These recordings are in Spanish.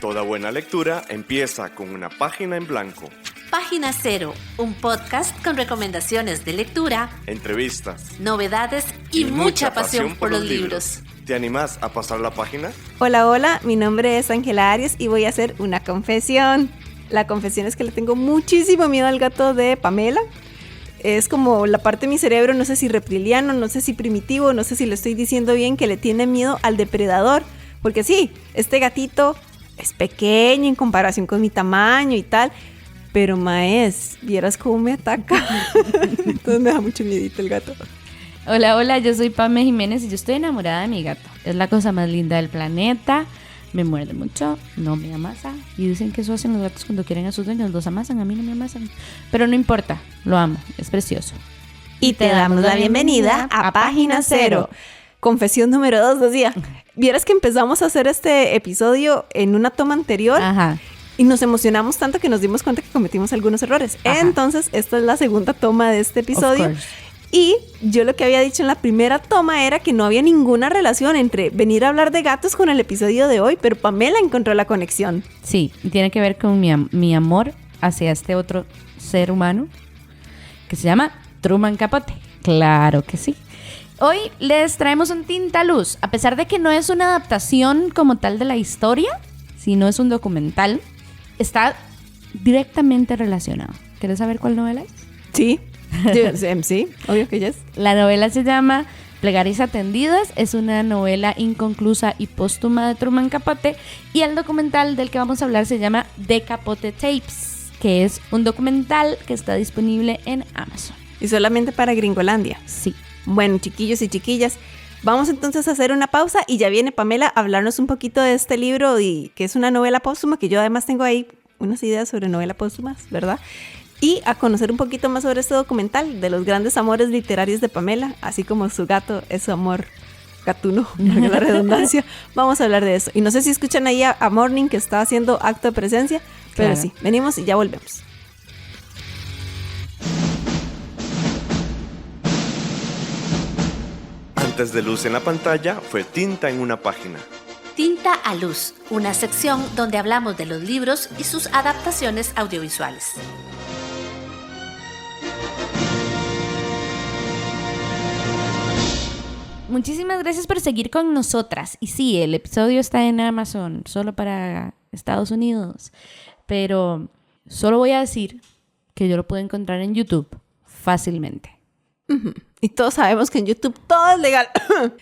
Toda buena lectura empieza con una página en blanco. Página Cero, un podcast con recomendaciones de lectura, entrevistas, novedades y mucha pasión por los libros. ¿Te animás a pasar la página? Hola, mi nombre es Ángela Arias y voy a hacer una confesión. La confesión es que le tengo muchísimo miedo al gato de Pamela. Es como la parte de mi cerebro, no sé si reptiliano, no sé si primitivo, no sé si lo estoy diciendo bien, que le tiene miedo al depredador. Porque sí, este gatito es pequeño en comparación con mi tamaño y tal, pero maes, vieras cómo me ataca. Entonces me da mucho miedito el gato. Hola, yo soy Pame Jiménez y yo estoy enamorada de mi gato. Es la cosa más linda del planeta. Me muerde mucho, no me amasa. Y dicen que eso hacen los gatos cuando quieren a sus dueños, los amasan, a mí no me amasan. Pero no importa, lo amo, es precioso. Y te damos la bienvenida a Página Cero. Confesión número 2, decía. Vieras que empezamos a hacer este episodio en una toma anterior. Ajá. Y nos emocionamos tanto que nos dimos cuenta que cometimos algunos errores. Ajá. Entonces, esta es la segunda toma de este episodio. Y yo lo que había dicho en la primera toma era que no había ninguna relación entre venir a hablar de gatos con el episodio de hoy, pero Pamela encontró la conexión. Sí, tiene que ver con mi amor hacia este otro ser humano que se llama Truman Capote. Claro que sí. Hoy les traemos un Tintaluz. A pesar de que no es una adaptación como tal de la historia, sino es un documental, está directamente relacionado. ¿Quieres saber cuál novela es? Sí. Sí, obvio que yes. La novela se llama Plegarias Atendidas, es una novela inconclusa y póstuma de Truman Capote, y el documental del que vamos a hablar se llama The Capote Tapes, que es un documental que está disponible en Amazon. Y solamente para Gringolandia. Sí. Bueno, chiquillos y chiquillas, vamos entonces a hacer una pausa y ya viene Pamela a hablarnos un poquito de este libro, y que es una novela póstuma, que yo además tengo ahí unas ideas sobre novela póstumas, ¿verdad? Y a conocer un poquito más sobre este documental de los grandes amores literarios de Pamela, así como su gato es su amor gatuno, valga la redundancia. Vamos a hablar de eso. Y no sé si escuchan ahí a Morning, que está haciendo acto de presencia, pero claro. Sí, venimos y ya volvemos. Antes de luz en la pantalla fue tinta en una página. Tinta a Luz, una sección donde hablamos de los libros y sus adaptaciones audiovisuales. Muchísimas gracias por seguir con nosotras. Y sí, el episodio está en Amazon, solo para Estados Unidos. Pero solo voy a decir que yo lo puedo encontrar en YouTube fácilmente. Uh-huh. Y todos sabemos que en YouTube todo es legal.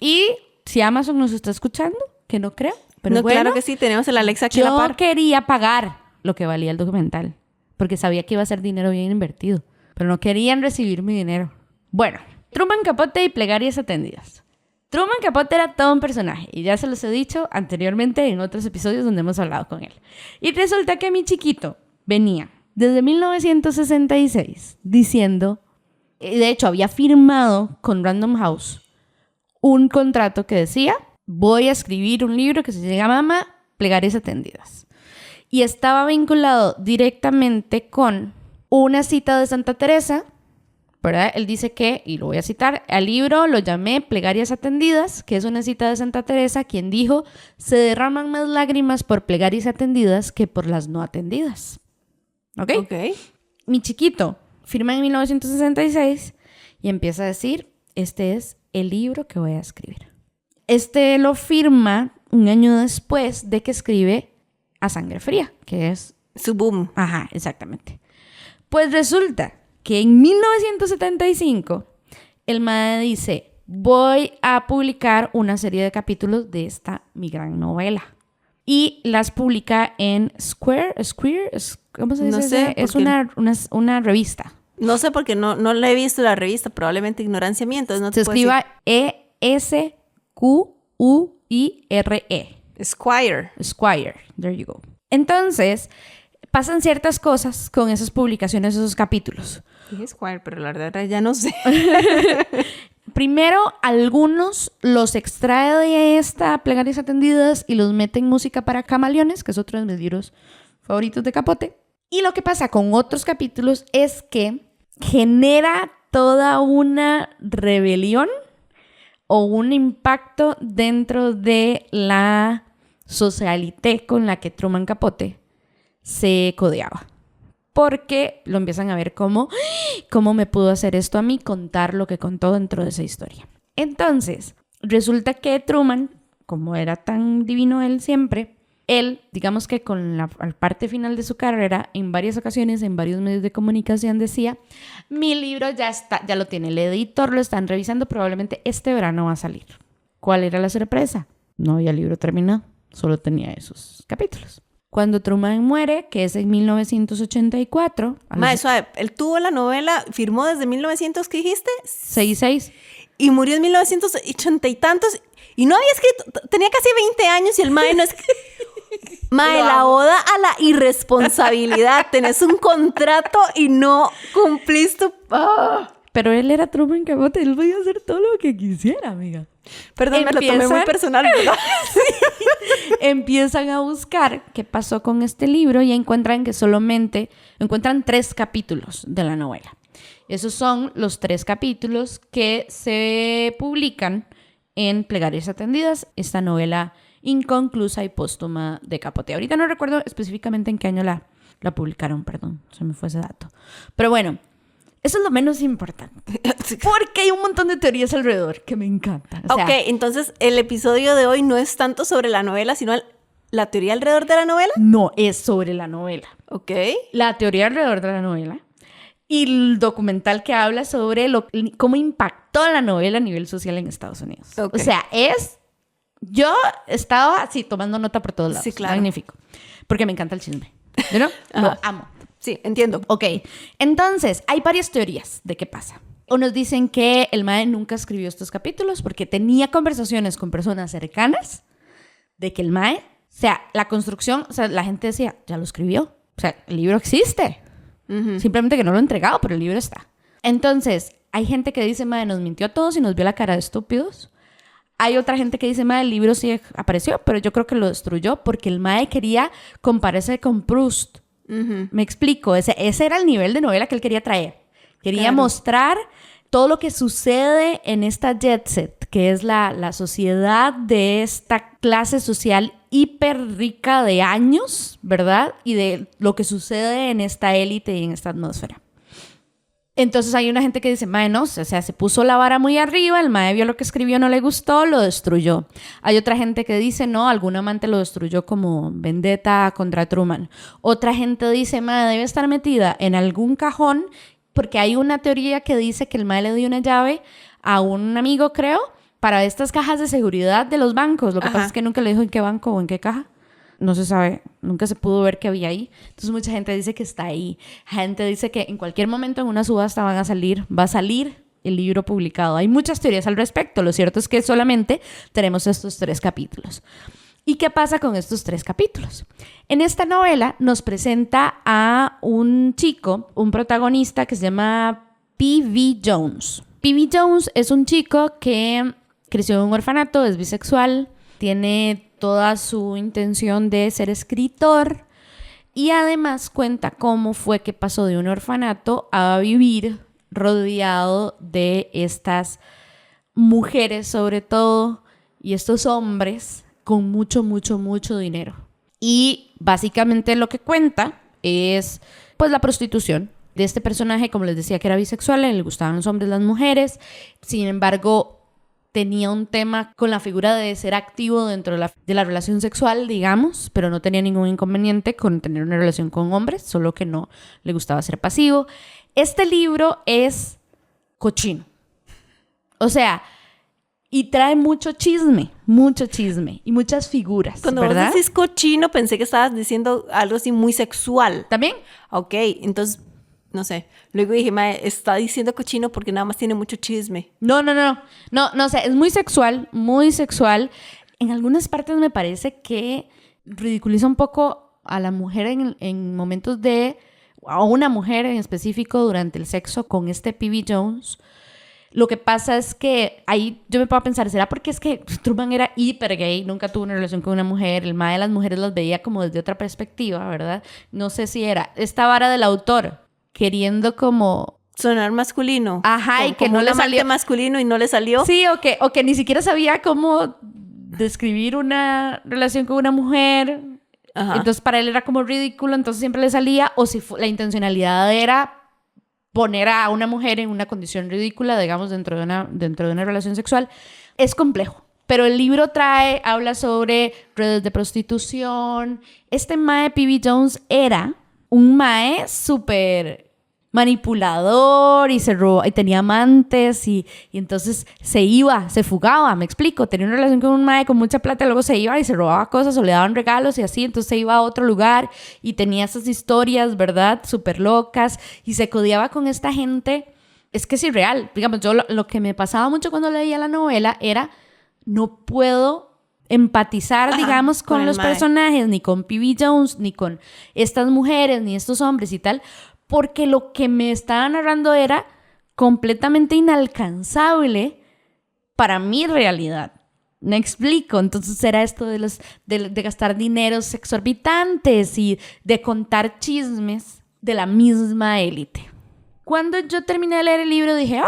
Y si Amazon nos está escuchando, que no creo, pero no, bueno, claro que sí, tenemos el Alexa aquí a la par. Yo quería pagar lo que valía el documental, porque sabía que iba a ser dinero bien invertido, pero no querían recibir mi dinero. Bueno, Truman Capote y Plegarias Atendidas. Truman Capote era todo un personaje, y ya se los he dicho anteriormente en otros episodios donde hemos hablado con él. Y resulta que mi chiquito venía desde 1966 diciendo, de hecho había firmado con Random House un contrato que decía: voy a escribir un libro que se llama Plegarias Atendidas. Y estaba vinculado directamente con una cita de Santa Teresa, ¿verdad? Él dice que, y lo voy a citar, al libro lo llamé Plegarias Atendidas, que es una cita de Santa Teresa, quien dijo: se derraman más lágrimas por plegarias atendidas que por las no atendidas. ¿Ok? Mi chiquito firma en 1966 y empieza a decir: este es el libro que voy a escribir. Este lo firma un año después de que escribe A Sangre Fría, que es su boom. Ajá, exactamente. Pues resulta que en 1975 el mae dice: voy a publicar una serie de capítulos de esta mi gran novela. Y las publica en Square, ¿cómo se dice? No sé. Es una revista. No sé porque no le he visto la revista, probablemente ignorancia mía, entonces no te se puedo escriba ESQUIRE. Squire, there you go. Entonces, pasan ciertas cosas con esas publicaciones, esos capítulos. Dije Squire, pero la verdad ya no sé. Primero, algunos los extrae de esta Plegarias Atendidas y los mete en Música para Camaleones, que es otro de mis libros favoritos de Capote. Y lo que pasa con otros capítulos es que genera toda una rebelión o un impacto dentro de la socialité con la que Truman Capote se codeaba. Porque lo empiezan a ver como, ¿cómo me pudo hacer esto a mí? Contar lo que contó dentro de esa historia. Entonces, resulta que Truman, como era tan divino él siempre, él, digamos que con la parte final de su carrera, en varias ocasiones, en varios medios de comunicación decía, mi libro ya está, ya lo tiene el editor, lo están revisando, probablemente este verano va a salir. ¿Cuál era la sorpresa? No había libro terminado, solo tenía esos capítulos. Cuando Truman muere, que es en 1984... Suave, él tuvo la novela, firmó desde 1900, ¿qué dijiste? 66. Y murió en 1980 y tantos, y no había escrito, tenía casi 20 años y el mae no es... Mae, la oda a la irresponsabilidad. Tenés un contrato y no cumpliste. Pero él era Truman Capote, él podía hacer todo lo que quisiera, amiga. Perdón, me lo tomé muy personal, ¿verdad? Sí. Empiezan a buscar qué pasó con este libro y encuentran que solamente encuentran 3 capítulos de la novela. Esos son los 3 capítulos que se publican en Plegarias Atendidas, esta novela inconclusa y póstuma de Capote. Ahorita no recuerdo específicamente en qué año la publicaron, perdón, se me fue ese dato. Pero bueno, eso es lo menos importante. Porque hay un montón de teorías alrededor que me encantan. O sea, ok, entonces el episodio de hoy no es tanto sobre la novela, sino la teoría alrededor de la novela. No, es sobre la novela. Ok. La teoría alrededor de la novela. Y el documental que habla sobre cómo impactó la novela a nivel social en Estados Unidos. Okay. O sea, yo estaba así tomando nota por todos lados. Sí, claro. Magnífico. Porque me encanta el chisme. ¿No? Lo amo. Sí, entiendo. Ok. Entonces, hay varias teorías de qué pasa. Unos dicen que el mae nunca escribió estos capítulos porque tenía conversaciones con personas cercanas de que el mae, o sea, la construcción, o sea, la gente decía, ya lo escribió. O sea, el libro existe. Uh-huh. Simplemente que no lo ha entregado, pero el libro está. Entonces, hay gente que dice, mae, nos mintió a todos y nos vio la cara de estúpidos. Hay otra gente que dice, mae, el libro sí apareció, pero yo creo que lo destruyó porque el mae quería compararse con Proust. Uh-huh. Me explico, ese era el nivel de novela que él quería traer. Quería mostrar todo lo que sucede en esta jet set, que es la sociedad de esta clase social hiper rica de años, ¿verdad? Y de lo que sucede en esta élite y en esta atmósfera. Entonces hay una gente que dice, mae, no, o sea, se puso la vara muy arriba, el mae vio lo que escribió, no le gustó, lo destruyó. Hay otra gente que dice, no, algún amante lo destruyó como vendetta contra Truman. Otra gente dice, mae, debe estar metida en algún cajón, porque hay una teoría que dice que el mae le dio una llave a un amigo, creo, para estas cajas de seguridad de los bancos. Lo que pasa es que nunca le dijo en qué banco o en qué caja. No se sabe, nunca se pudo ver qué había ahí. Entonces mucha gente dice que está ahí. Gente dice que en cualquier momento en una subasta va a salir el libro publicado. Hay muchas teorías al respecto. Lo cierto es que solamente tenemos estos 3 capítulos. ¿Y qué pasa con estos 3 capítulos? En esta novela nos presenta a un chico, un protagonista que se llama P.V. Jones. P.V. Jones es un chico que creció en un orfanato, es bisexual, tiene toda su intención de ser escritor y además cuenta cómo fue que pasó de un orfanato a vivir rodeado de estas mujeres sobre todo y estos hombres con mucho, mucho, mucho dinero. Y básicamente lo que cuenta es pues la prostitución de este personaje, como les decía que era bisexual, le gustaban los hombres, las mujeres, sin embargo tenía un tema con la figura de ser activo dentro de la relación sexual, digamos, pero no tenía ningún inconveniente con tener una relación con hombres, solo que no le gustaba ser pasivo. Este libro es cochino. O sea, y trae mucho chisme y muchas figuras, cuando ¿verdad? vos decís cochino, pensé que estabas diciendo algo así muy sexual. ¿También? Ok, entonces, no sé. Luego dije, mae, está diciendo cochino porque nada más tiene mucho chisme. No, o sea, es muy sexual, muy sexual. En algunas partes me parece que ridiculiza un poco a la mujer en momentos a una mujer en específico durante el sexo con este P.V. Jones. Lo que pasa es que ahí yo me puedo pensar, ¿será porque es que Truman era hiper gay? Nunca tuvo una relación con una mujer. El mae de las mujeres las veía como desde otra perspectiva, ¿verdad? No sé si era esta vara del autor queriendo como sonar masculino. Ajá, y que no le salió masculino y no le salió. Sí, o que ni siquiera sabía cómo describir una relación con una mujer. Ajá. Entonces para él era como ridículo, entonces siempre le salía, o si la intencionalidad era poner a una mujer en una condición ridícula, digamos, dentro de una relación sexual. Es complejo, pero el libro habla sobre redes de prostitución. Este mae P.B. Jones era un mae súper manipulador y y tenía amantes y entonces se fugaba, me explico, tenía una relación con un mae con mucha plata, luego se iba y se robaba cosas o le daban regalos y así, entonces se iba a otro lugar y tenía esas historias, ¿verdad? Súper locas y se codeaba con esta gente. Es que es irreal. Digamos, yo lo que me pasaba mucho cuando leía la novela era no puedo empatizar, digamos, con los personajes, ni con P.B. Jones, ni con estas mujeres, ni estos hombres y tal, porque lo que me estaba narrando era completamente inalcanzable para mi realidad. ¿Me explico? Entonces era esto de gastar dineros exorbitantes y de contar chismes de la misma élite. Cuando yo terminé de leer el libro dije,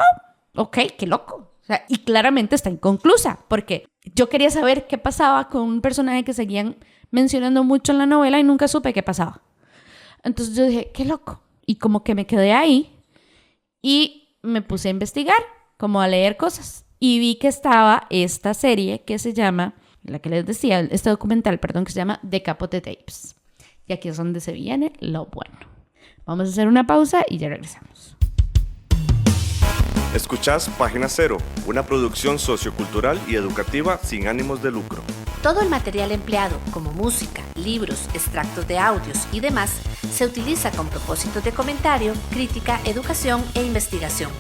ok, qué loco. O sea, y claramente está inconclusa, porque yo quería saber qué pasaba con un personaje que seguían mencionando mucho en la novela y nunca supe qué pasaba. Entonces yo dije, qué loco. Y como que me quedé ahí y me puse a investigar, como a leer cosas. Y vi que estaba esta serie que se llama, la que les decía, este documental, perdón, que se llama The Capote Tapes. Y aquí es donde se viene lo bueno. Vamos a hacer una pausa y ya regresamos. Escuchás Página Cero, una producción sociocultural y educativa sin ánimos de lucro. Todo el material empleado, como música, libros, extractos de audios y demás, se utiliza con propósitos de comentario, crítica, educación e investigación.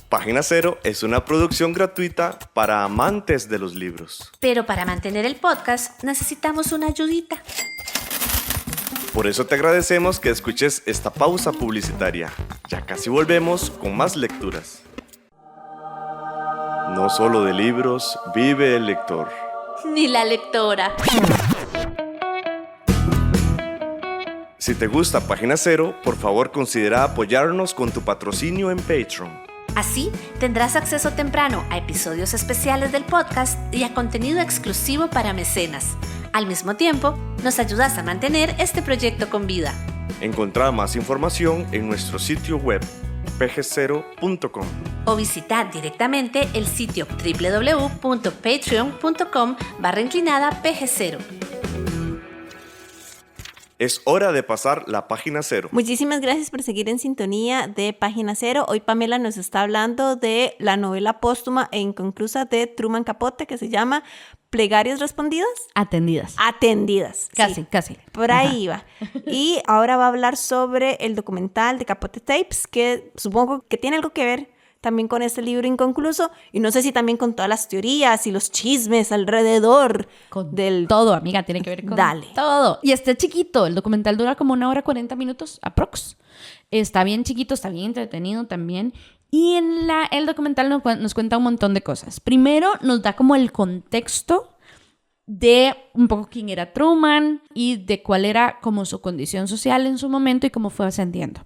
Página Cero es una producción gratuita para amantes de los libros. Pero para mantener el podcast necesitamos una ayudita. Por eso te agradecemos que escuches esta pausa publicitaria. Ya casi volvemos con más lecturas. No solo de libros vive el lector. Ni la lectora. Si te gusta Página Cero, por favor considera apoyarnos con tu patrocinio en Patreon. Así tendrás acceso temprano a episodios especiales del podcast y a contenido exclusivo para mecenas. Al mismo tiempo, nos ayudas a mantener este proyecto con vida. Encontrá más información en nuestro sitio web pg0.com o visita directamente el sitio www.patreon.com/pg0. Es hora de pasar la Página Cero. Muchísimas gracias por seguir en sintonía de Página Cero. Hoy Pamela nos está hablando de la novela póstuma e inconclusa de Truman Capote que se llama ¿Plegarias respondidas? Atendidas. Casi. Por ahí va. Y ahora va a hablar sobre el documental de Capote Tapes, que supongo que tiene algo que ver también con este libro inconcluso, y no sé si también con todas las teorías y los chismes alrededor del... Todo, amiga, tiene que ver con todo. Y está chiquito, el documental dura como 1 hora 40 minutos, aprox. Está bien chiquito, está bien entretenido también. Y en el documental nos cuenta un montón de cosas. Primero nos da como el contexto de un poco quién era Truman y de cuál era como su condición social en su momento y cómo fue ascendiendo.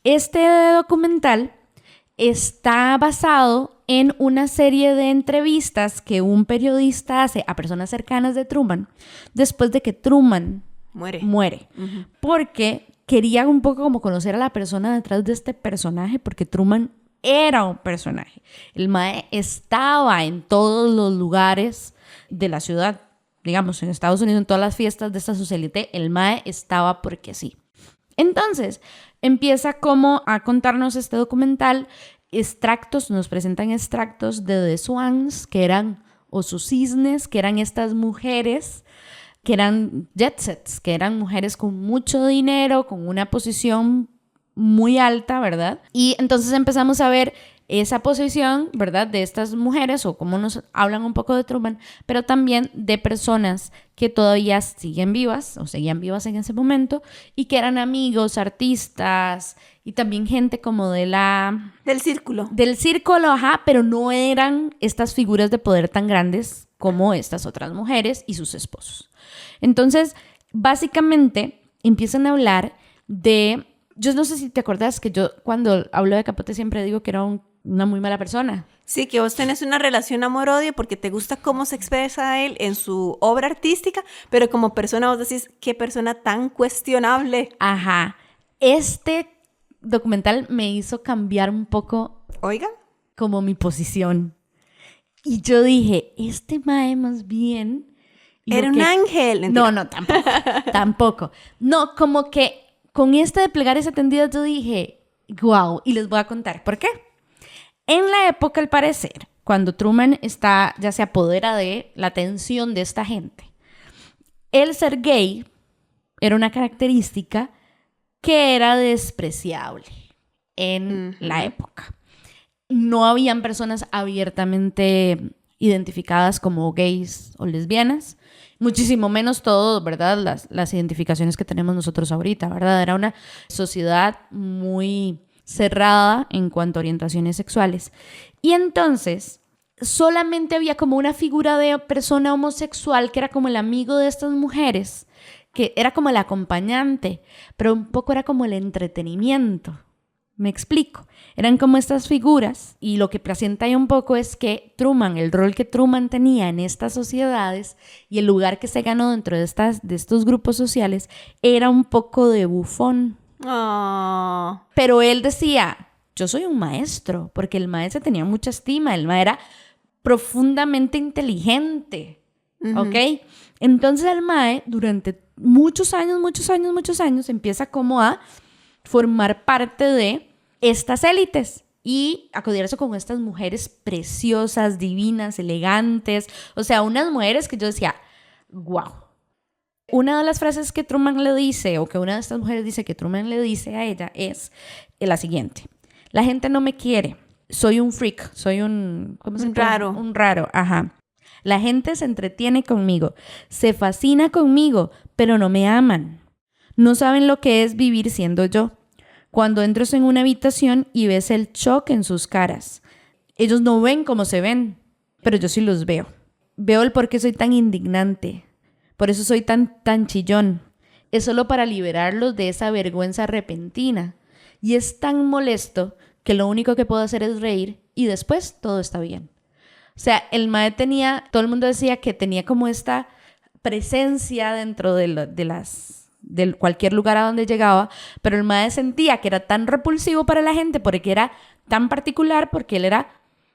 Este documental está basado en una serie de entrevistas que un periodista hace a personas cercanas de Truman después de que Truman muere. Uh-huh. Porque quería un poco como conocer a la persona detrás de este personaje, porque Truman era un personaje. El mae estaba en todos los lugares de la ciudad, digamos, en Estados Unidos, en todas las fiestas de esta socialité, el mae estaba porque sí. Entonces, empieza como a contarnos este documental, nos presentan extractos de The Swans, que eran, o sus cisnes, que eran estas mujeres, que eran jet sets, que eran mujeres con mucho dinero, con una posición muy alta, ¿verdad? Y entonces empezamos a ver esa posición, ¿verdad?, de estas mujeres, o cómo nos hablan un poco de Truman, pero también de personas que todavía siguen vivas, o seguían vivas en ese momento, y que eran amigos, artistas, y también gente como del círculo, ajá, pero no eran estas figuras de poder tan grandes como estas otras mujeres y sus esposos. Entonces, básicamente, empiezan a hablar de... Yo no sé si te acuerdas que yo cuando hablo de Capote siempre digo que era un una muy mala persona. Sí, que vos tenés una relación amor-odio porque te gusta cómo se expresa él en su obra artística, pero como persona vos decís, qué persona tan cuestionable. Ajá. Este documental me hizo cambiar un poco Oiga. como mi posición. Y yo dije, este mae más bien... Era un ángel. No, tampoco. Tampoco. No, como que con este de Plegarias Atendidas yo dije, wow, y les voy a contar por qué. En la época, al parecer, cuando Truman ya se apodera de la atención de esta gente, el ser gay era una característica que era despreciable en la época. No habían personas abiertamente identificadas como gays o lesbianas, muchísimo menos todo, ¿verdad? Las identificaciones que tenemos nosotros ahorita, ¿verdad? Era una sociedad muy cerrada en cuanto a orientaciones sexuales. Y entonces, solamente había como una figura de persona homosexual que era como el amigo de estas mujeres, que era como el acompañante, pero un poco era como el entretenimiento. Me explico. Eran como estas figuras y lo que presenta ahí un poco es que Truman, el rol que Truman tenía en estas sociedades y el lugar que se ganó dentro de estos grupos sociales era un poco de bufón. Oh. Pero él decía, yo soy un maestro, porque el maestro tenía mucha estima, el maestro era profundamente inteligente, ¿ok? Entonces el mae durante muchos años empieza como a formar parte de estas élites y acudirse con estas mujeres preciosas, divinas, elegantes, o sea, unas mujeres que yo decía, wow. Una de las frases que Truman le dice, o que una de estas mujeres dice que Truman le dice a ella es la siguiente: la gente no me quiere, soy un freak, soy un... ¿cómo se llama? Raro. Un raro, ajá. La gente se entretiene conmigo, se fascina conmigo, pero no me aman. No saben lo que es vivir siendo yo. Cuando entras en una habitación y ves el shock en sus caras. Ellos no ven como se ven, pero yo sí los veo. Veo el por qué soy tan indignante. Por eso soy tan chillón. Es solo para liberarlos de esa vergüenza repentina. Y es tan molesto que lo único que puedo hacer es reír y después todo está bien. O sea, el mae tenía, todo el mundo decía que tenía como esta presencia dentro de cualquier lugar a donde llegaba, pero el mae sentía que era tan repulsivo para la gente porque era tan particular, porque él era,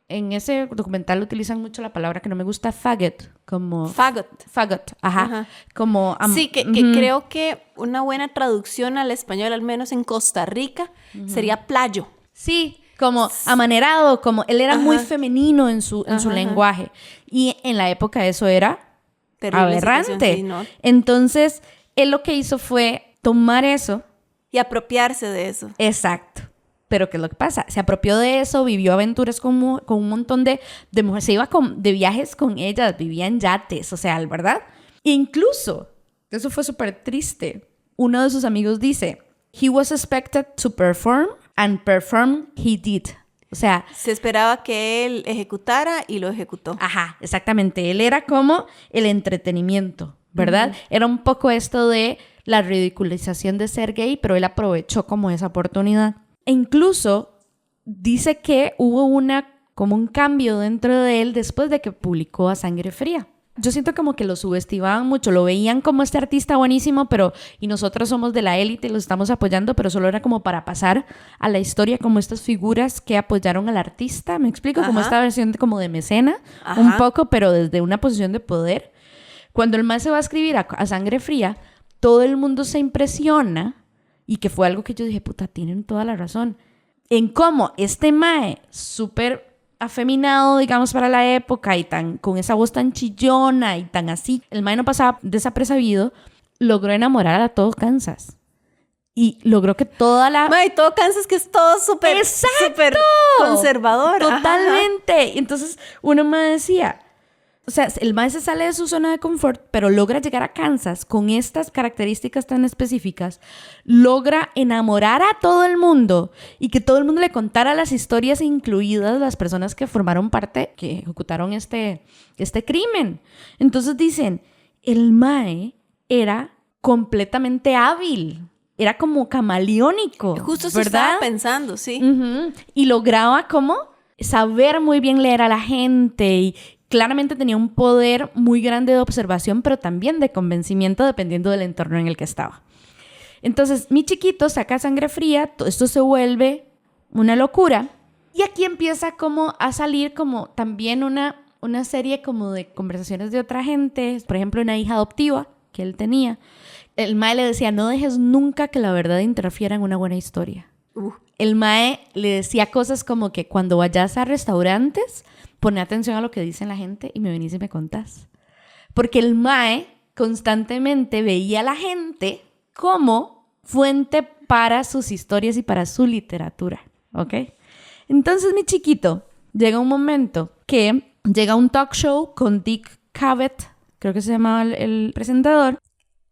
en ese documental utilizan mucho la palabra que no me gusta, faggot, como... Faggot, ajá. Como... sí, que creo que una buena traducción al español, al menos en Costa Rica, sería playo. Sí, como amanerado, como él era muy femenino en su lenguaje. Y en la época eso era terrible aberrante. Sí, ¿no? Entonces, él lo que hizo fue tomar eso. Y apropiarse de eso. Exacto. Pero ¿qué es lo que pasa? Se apropió de eso, vivió aventuras con un montón de mujeres. Se iba de viajes con ellas, vivía en yates, o sea, ¿verdad? Incluso, eso fue súper triste. Uno de sus amigos dice, he was expected to perform and perform he did. O sea... se esperaba que él ejecutara y lo ejecutó. Ajá, exactamente. Él era como el entretenimiento, ¿verdad? Era un poco esto de la ridiculización de ser gay, pero él aprovechó como esa oportunidad. E incluso dice que hubo como un cambio dentro de él después de que publicó A Sangre Fría. Yo siento como que lo subestimaban mucho, lo veían como este artista buenísimo, y nosotros somos de la élite y lo estamos apoyando, pero solo era como para pasar a la historia como estas figuras que apoyaron al artista, ¿me explico? Como esta versión como de mecena, un poco, pero desde una posición de poder. Cuando el mae se va a escribir a Sangre Fría, todo el mundo se impresiona, y que fue algo que yo dije, puta, tienen toda la razón, en cómo este mae súper afeminado, digamos, para la época, y con esa voz tan chillona y tan así, el mae no pasaba desapercibido, logró enamorar a todo Kansas. Y logró que toda la... Mae, todo Kansas, que es todo súper conservador. Totalmente. Ajá. Entonces uno me decía... O sea, el mae se sale de su zona de confort, pero logra llegar a Kansas con estas características tan específicas, logra enamorar a todo el mundo y que todo el mundo le contara las historias, incluidas las personas que formaron parte, que ejecutaron este crimen. Entonces dicen, el mae era completamente hábil, era como camaleónico. Justo eso ¿verdad? estaba pensando, sí. Y lograba como saber muy bien leer a la gente y claramente tenía un poder muy grande de observación, pero también de convencimiento dependiendo del entorno en el que estaba. Entonces, mi chiquito saca sangre fría, todo esto se vuelve una locura y aquí empieza como a salir como también una serie como de conversaciones de otra gente, por ejemplo, una hija adoptiva que él tenía. El mae le decía, no dejes nunca que la verdad interfiera en una buena historia. El mae le decía cosas como que cuando vayas a restaurantes, poné atención a lo que dicen la gente y me venís y me contás. Porque el mae constantemente veía a la gente como fuente para sus historias y para su literatura, ¿ok? Entonces, mi chiquito, llega un momento que llega un talk show con Dick Cavett, creo que se llamaba el presentador.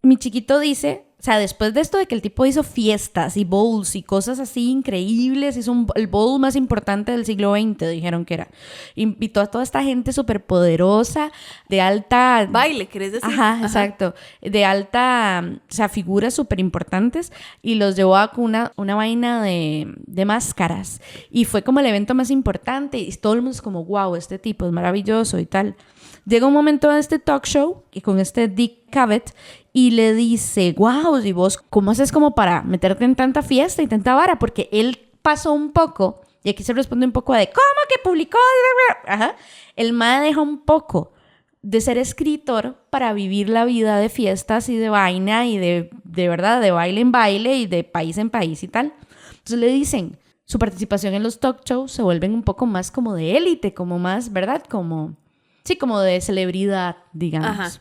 Mi chiquito dice, o sea, después de esto de que el tipo hizo fiestas y bowls y cosas así increíbles, hizo el bowl más importante del siglo XX, dijeron que era. Invitó a toda esta gente súper poderosa, de alta... Baile, ¿querés decir? Ajá, exacto. De alta, o sea, figuras súper importantes y los llevó a una vaina de máscaras. Y fue como el evento más importante y todo el mundo es como, wow, este tipo es maravilloso y tal. Llega un momento de este talk show y con este Dick Cavett y le dice, wow, ¿y vos cómo haces como para meterte en tanta fiesta y tanta vara? Porque él pasó un poco, y aquí se responde un poco de, ¿cómo que publicó? Ajá. El mae deja un poco de ser escritor para vivir la vida de fiestas y de vaina y de verdad, de baile en baile y de país en país y tal. Entonces le dicen, su participación en los talk shows se vuelven un poco más como de élite, como más, ¿verdad? Como... Sí, como de celebridad, digamos. Ajá.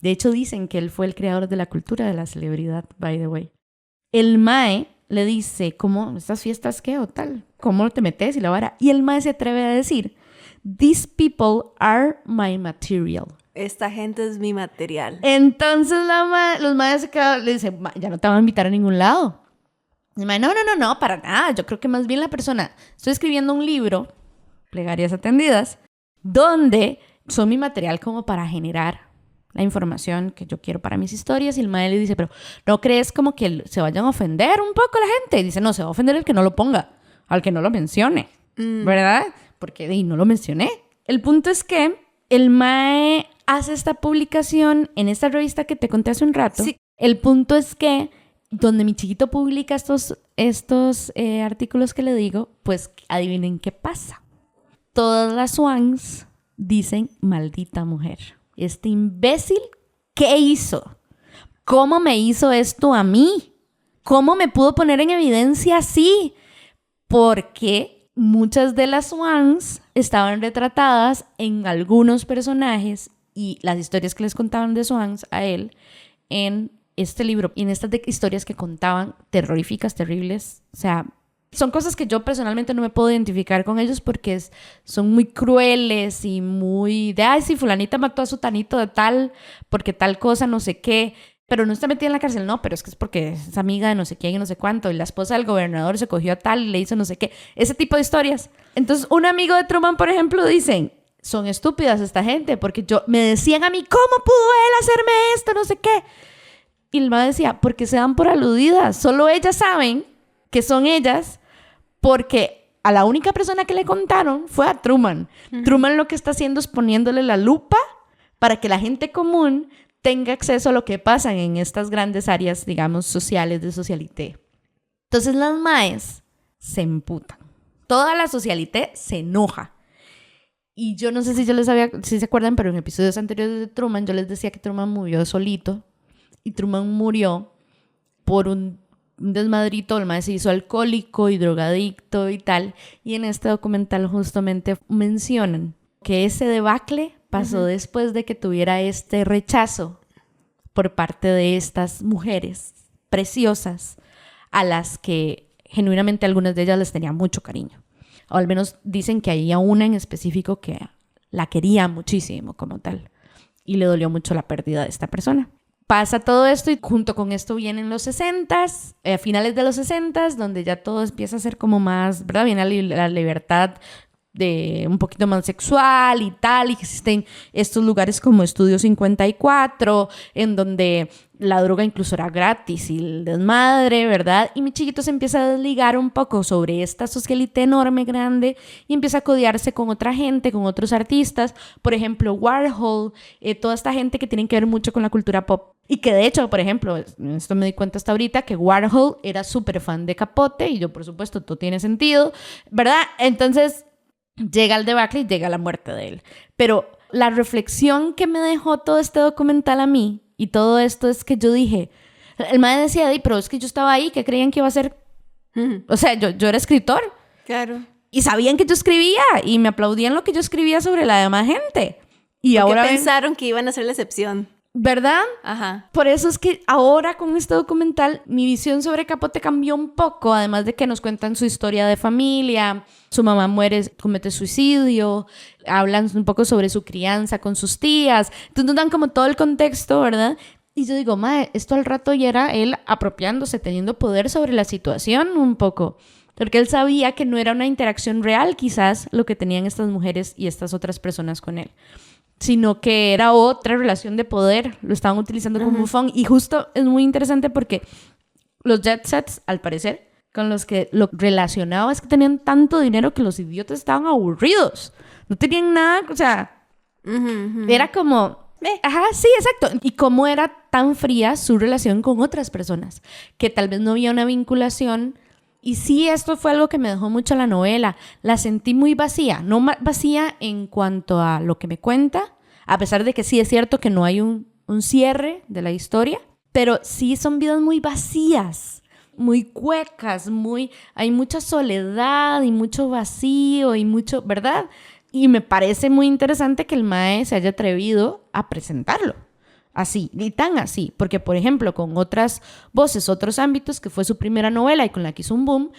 De hecho, dicen que él fue el creador de la cultura de la celebridad, by the way. El mae le dice, ¿cómo? ¿Estas fiestas qué o tal? ¿Cómo te metes? Y la vara. Y el mae se atreve a decir, these people are my material. Esta gente es mi material. Entonces los maes se quedan, le dicen, ya no te van a invitar a ningún lado. Y el mae, no, para nada. Yo creo que más bien la persona... Estoy escribiendo un libro, Plegarias Atendidas, donde... son mi material como para generar la información que yo quiero para mis historias. Y el mae le dice, pero ¿no crees como que se vayan a ofender un poco la gente? Y dice, no, se va a ofender el que no lo ponga, al que no lo mencione, ¿verdad? Porque no lo mencioné. El punto es que el mae hace esta publicación en esta revista que te conté hace un rato. Sí. El punto es que donde mi chiquito publica estos artículos que le digo, pues adivinen qué pasa. Todas las swans dicen, maldita mujer. Este imbécil, ¿qué hizo? ¿Cómo me hizo esto a mí? ¿Cómo me pudo poner en evidencia así? Porque muchas de las swans estaban retratadas en algunos personajes y las historias que les contaban de swans a él en este libro y en estas historias que contaban terroríficas, terribles, o sea... Son cosas que yo personalmente no me puedo identificar con ellos porque son muy crueles y muy de, ay, sí, fulanita mató a su tanito de tal, porque tal cosa, no sé qué, pero no está metida en la cárcel, no, pero es que es porque es amiga de no sé quién y no sé cuánto, y la esposa del gobernador se cogió a tal y le hizo no sé qué, ese tipo de historias. Entonces, un amigo de Truman, por ejemplo, dicen, son estúpidas esta gente, porque me decían a mí, ¿cómo pudo él hacerme esto? No sé qué. Y el mae decía, porque se dan por aludidas, solo ellas saben que son ellas, porque a la única persona que le contaron fue a Truman. Truman lo que está haciendo es poniéndole la lupa para que la gente común tenga acceso a lo que pasa en estas grandes áreas, digamos, sociales de socialité. Entonces las maes se emputan. Toda la socialité se enoja. Y yo no sé si si se acuerdan, pero en episodios anteriores de Truman yo les decía que Truman murió solito. Y Truman murió por un desmadrito, el mae se hizo alcohólico y drogadicto y tal, y en este documental justamente mencionan que ese debacle pasó después de que tuviera este rechazo por parte de estas mujeres preciosas a las que genuinamente algunas de ellas les tenían mucho cariño, o al menos dicen que había una en específico que la quería muchísimo como tal y le dolió mucho la pérdida de esta persona. Pasa todo esto y junto con esto vienen los 60s, finales de los 60s, donde ya todo empieza a ser como más, ¿verdad? Viene la libertad de un poquito más sexual y tal, y que existen estos lugares como Estudio 54, en donde la droga incluso era gratis y el desmadre, ¿verdad? Y mi chiquito se empieza a desligar un poco sobre esta socialite enorme, grande, y empieza a codearse con otra gente, con otros artistas, por ejemplo, Warhol, toda esta gente que tiene que ver mucho con la cultura pop. Y que de hecho, por ejemplo, esto me di cuenta hasta ahorita, que Warhol era súper fan de Capote, y yo, por supuesto, todo tiene sentido, ¿verdad? Entonces, llega el debacle y llega la muerte de él. Pero la reflexión que me dejó todo este documental a mí, y todo esto, es que yo dije, el mae decía, pero es que yo estaba ahí, ¿qué creían que iba a ser? O sea, yo era escritor. Claro. Y sabían que yo escribía, y me aplaudían lo que yo escribía sobre la demás gente. Y Porque ahora pensaron que iban a ser la excepción. ¿verdad? Ajá. Por eso es que ahora con este documental mi visión sobre Capote cambió un poco, además de que nos cuentan su historia de familia, su mamá muere, comete suicidio, hablan un poco sobre su crianza con sus tías, entonces nos dan como todo el contexto, ¿verdad? Y yo digo, mae, esto al rato ya era él apropiándose, teniendo poder sobre la situación un poco, porque él sabía que no era una interacción real quizás lo que tenían estas mujeres y estas otras personas con él, sino que era otra relación de poder, lo estaban utilizando como bufón. Y justo es muy interesante porque los jet sets, al parecer, con los que lo relacionaba es que tenían tanto dinero que los idiotas estaban aburridos, no tenían nada, o sea, era como... Ajá, sí, exacto. Y cómo era tan fría su relación con otras personas, que tal vez no había una vinculación. Y sí, esto fue algo que me dejó mucho la novela. La sentí muy vacía, no vacía en cuanto a lo que me cuenta, a pesar de que sí es cierto que no hay un cierre de la historia, pero sí son vidas muy vacías, muy huecas, hay mucha soledad y mucho vacío y mucho, ¿verdad? Y me parece muy interesante que el mae se haya atrevido a presentarlo así, y tan así, porque por ejemplo con otras voces, otros ámbitos, que fue su primera novela y con la que hizo un boom,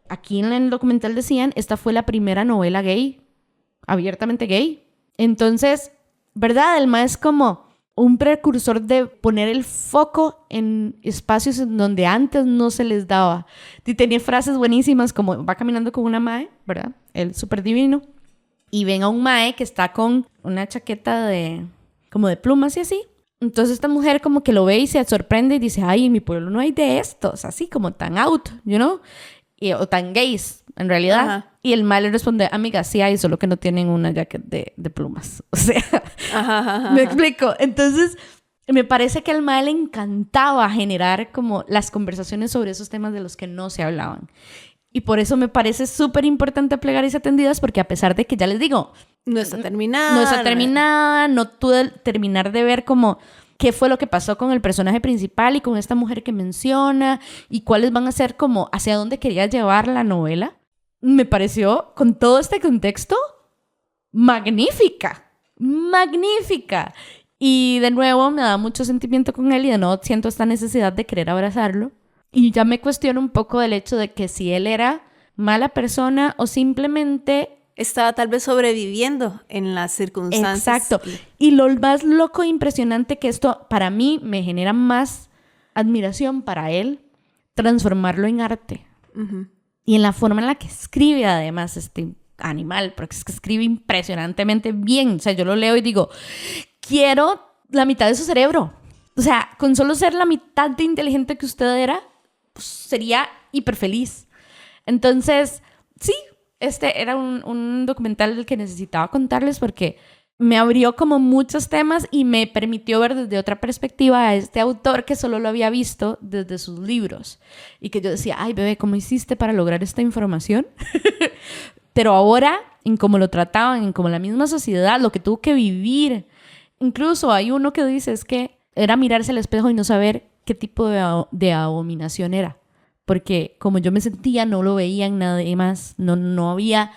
aquí en el documental decían, esta fue la primera novela gay, abiertamente gay. Entonces, ¿verdad? El mae es como un precursor de poner el foco en espacios en donde antes no se les daba. Y tenía frases buenísimas como, va caminando con una mae, ¿verdad? Él súper divino, y ven a un mae que está con una chaqueta como de plumas y así. Entonces esta mujer como que lo ve y se sorprende y dice, ay, en mi pueblo no hay de estos, así como tan out, you know, o tan gays, en realidad. Ajá. Y el mae le responde, amiga, sí hay, solo que no tienen una jaqueta de plumas. O sea, me explico. Entonces, me parece que al mae le encantaba generar como las conversaciones sobre esos temas de los que no se hablaban. Y por eso me parece súper importante Plegarias Atendidas, porque a pesar de que, ya les digo, no está terminada, no pude terminar de ver como qué fue lo que pasó con el personaje principal y con esta mujer que menciona y cuáles van a ser como hacia dónde quería llevar la novela, me pareció, con todo este contexto, magnífica. Y de nuevo me da mucho sentimiento con él y de nuevo siento esta necesidad de querer abrazarlo. Y ya me cuestiono un poco del hecho de que si él era mala persona o simplemente estaba tal vez sobreviviendo en las circunstancias. Exacto. Y lo más loco e impresionante que esto para mí me genera más admiración para él, transformarlo en arte. Y en la forma en la que escribe además este animal, porque es que escribe impresionantemente bien. O sea, yo lo leo y digo, quiero la mitad de su cerebro. O sea, con solo ser la mitad de inteligente que usted era, pues sería hiper feliz. Entonces, sí, este era un documental del que necesitaba contarles porque me abrió como muchos temas y me permitió ver desde otra perspectiva a este autor que solo lo había visto desde sus libros. Y que yo decía, ay, bebé, ¿cómo hiciste para lograr esta información? Pero ahora, en cómo lo trataban, en cómo la misma sociedad, lo que tuvo que vivir. Incluso hay uno que dice es que era mirarse al espejo y no saber qué tipo de abominación era. Porque como yo me sentía, no lo veía en nadie más. No había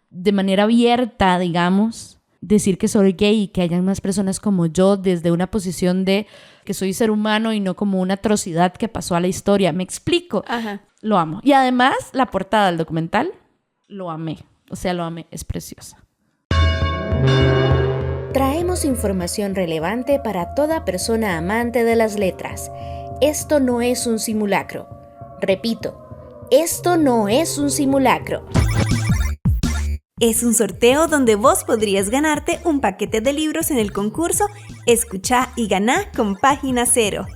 de manera abierta, digamos, decir que soy gay y que hayan más personas como yo desde una posición de que soy ser humano y no como una atrocidad que pasó a la historia. ¿Me explico? Ajá. Lo amo. Y además, la portada del documental, lo amé. O sea, lo amé. Es preciosa. Traemos información relevante para toda persona amante de las letras. Esto no es un simulacro. Repito, esto no es un simulacro. Es un sorteo donde vos podrías ganarte un paquete de libros en el concurso Escuchá y Ganá con Página Cero.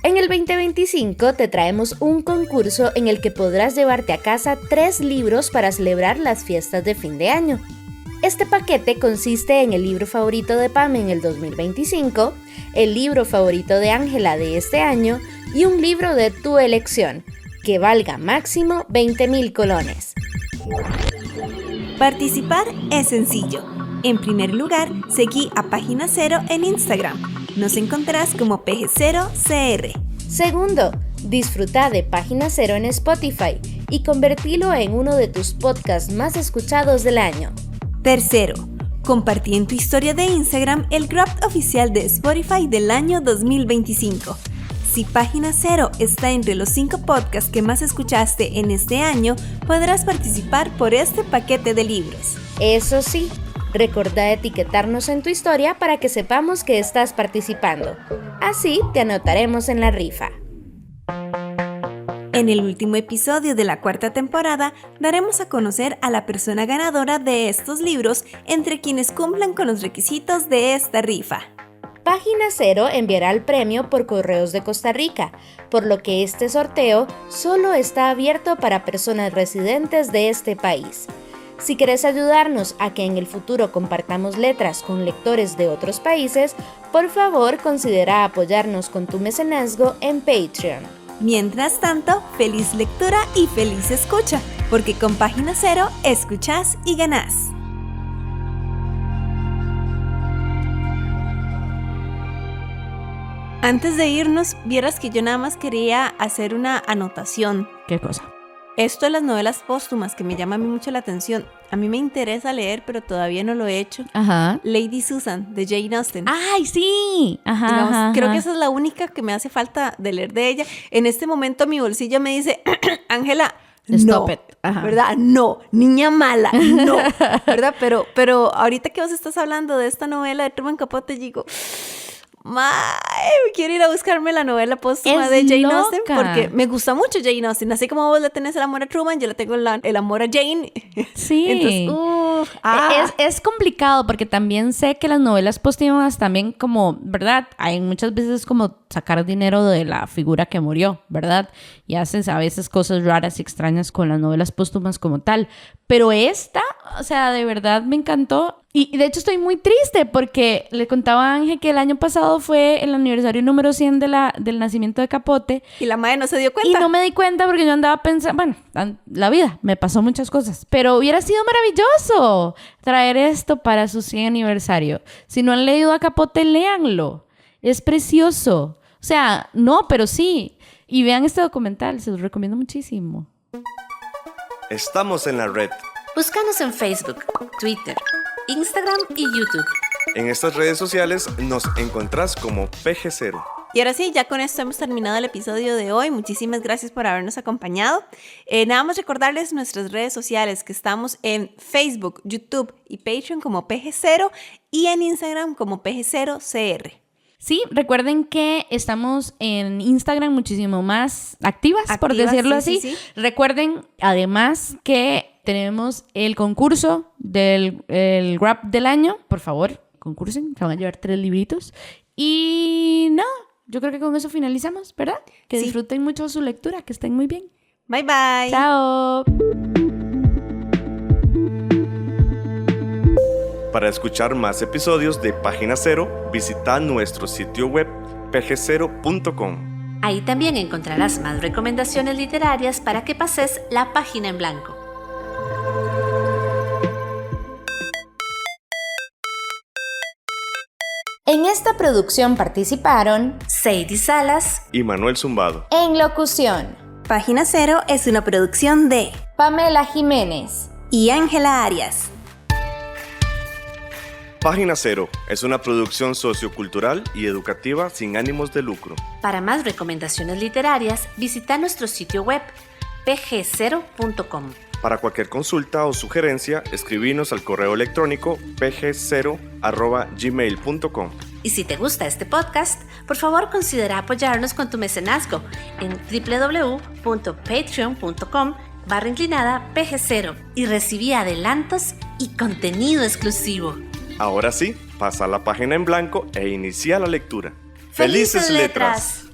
En el 2025 te traemos un concurso en el que podrás llevarte a casa 3 libros para celebrar las fiestas de fin de año. Este paquete consiste en el libro favorito de Pam en el 2025, el libro favorito de Ángela de este año y un libro de tu elección, que valga máximo 20,000 colones. Participar es sencillo. En primer lugar, seguí a Página Cero en Instagram. Nos encontrarás como PG0CR. Segundo, disfruta de Página Cero en Spotify y convertilo en uno de tus podcasts más escuchados del año. Tercero, compartí en tu historia de Instagram el Wrapped oficial de Spotify del año 2025. Si Página Cero está entre los 5 podcasts que más escuchaste en este año, podrás participar por este paquete de libros. Eso sí, recordá etiquetarnos en tu historia para que sepamos que estás participando. Así te anotaremos en la rifa. En el último episodio de la 4ª temporada, daremos a conocer a la persona ganadora de estos libros entre quienes cumplan con los requisitos de esta rifa. Página Cero enviará el premio por correos de Costa Rica, por lo que este sorteo solo está abierto para personas residentes de este país. Si quieres ayudarnos a que en el futuro compartamos letras con lectores de otros países, por favor considera apoyarnos con tu mecenazgo en Patreon. Mientras tanto, feliz lectura y feliz escucha, porque con Página Cero escuchás y ganás. Antes de irnos, vieras que yo nada más quería hacer una anotación. ¿Qué cosa? Esto de las novelas póstumas que me llama a mí mucho la atención. A mí me interesa leer, pero todavía no lo he hecho. Ajá. Lady Susan, de Jane Austen. ¡Ay, sí! Ajá, Digamos, ajá, creo ajá. que esa es la única que me hace falta de leer de ella. En este momento mi bolsillo me dice, Ángela, Stop no, it. Ajá. ¿verdad? No, niña mala, no, ¿verdad? Pero ahorita que vos estás hablando de esta novela de Truman Capote, digo, quiero ir a buscarme la novela póstuma Es de Jane loca. Austen porque me gusta mucho Jane Austen. Así como vos le tenés el amor a Truman, yo le tengo el amor a Jane. Sí. Entonces, Es complicado porque también sé que las novelas póstumas también como, ¿verdad? Hay muchas veces como sacar dinero de la figura que murió, ¿verdad? Y haces a veces cosas raras y extrañas con las novelas póstumas como tal. Pero esta, o sea, de verdad me encantó. Y de hecho estoy muy triste porque le contaba a Ángel que el año pasado fue el aniversario número 100 del nacimiento de Capote. y la madre no se dio cuenta. Y no me di cuenta porque yo andaba pensando, bueno, la vida, me pasó muchas cosas, pero hubiera sido maravilloso traer esto para su 100 aniversario. Si no han leído a Capote, léanlo. Es precioso. O sea, no, pero sí. Y vean este documental, se los recomiendo muchísimo. Estamos en la red. Búscanos en Facebook, Twitter, Instagram y YouTube. En estas redes sociales nos encontrás como PG0. Y ahora sí, ya con esto hemos terminado el episodio de hoy. Muchísimas gracias por habernos acompañado. Nada más recordarles nuestras redes sociales, que estamos en Facebook, YouTube y Patreon como PG0 y en Instagram como PG0CR. Sí, recuerden que estamos en Instagram muchísimo más activas, por decirlo sí, así. sí. Recuerden, además, que tenemos el concurso del Wrap del año. Por favor, concursen, se van a llevar 3 libritos. Y no, yo creo que con eso finalizamos, ¿verdad? Que Sí. disfruten mucho su lectura, que estén muy bien. Bye, bye. Chao. Para escuchar más episodios de Página Cero, visita nuestro sitio web pg0.com. Ahí también encontrarás más recomendaciones literarias para que pases la página en blanco. En esta producción participaron Sadie Salas Y Manuel Zumbado. en locución, Página Cero es una producción de Pamela Jiménez. y Ángela Arias. Página Cero es una producción sociocultural y educativa sin ánimos de lucro. Para más recomendaciones literarias, visita nuestro sitio web pg0.com. Para cualquier consulta o sugerencia, escribinos al correo electrónico pg0@gmail.com. Y si te gusta este podcast, por favor considera apoyarnos con tu mecenazgo en www.patreon.com/pg0 y recibí adelantos y contenido exclusivo. Ahora sí, pasa la página en blanco e inicia la lectura. ¡Felices letras!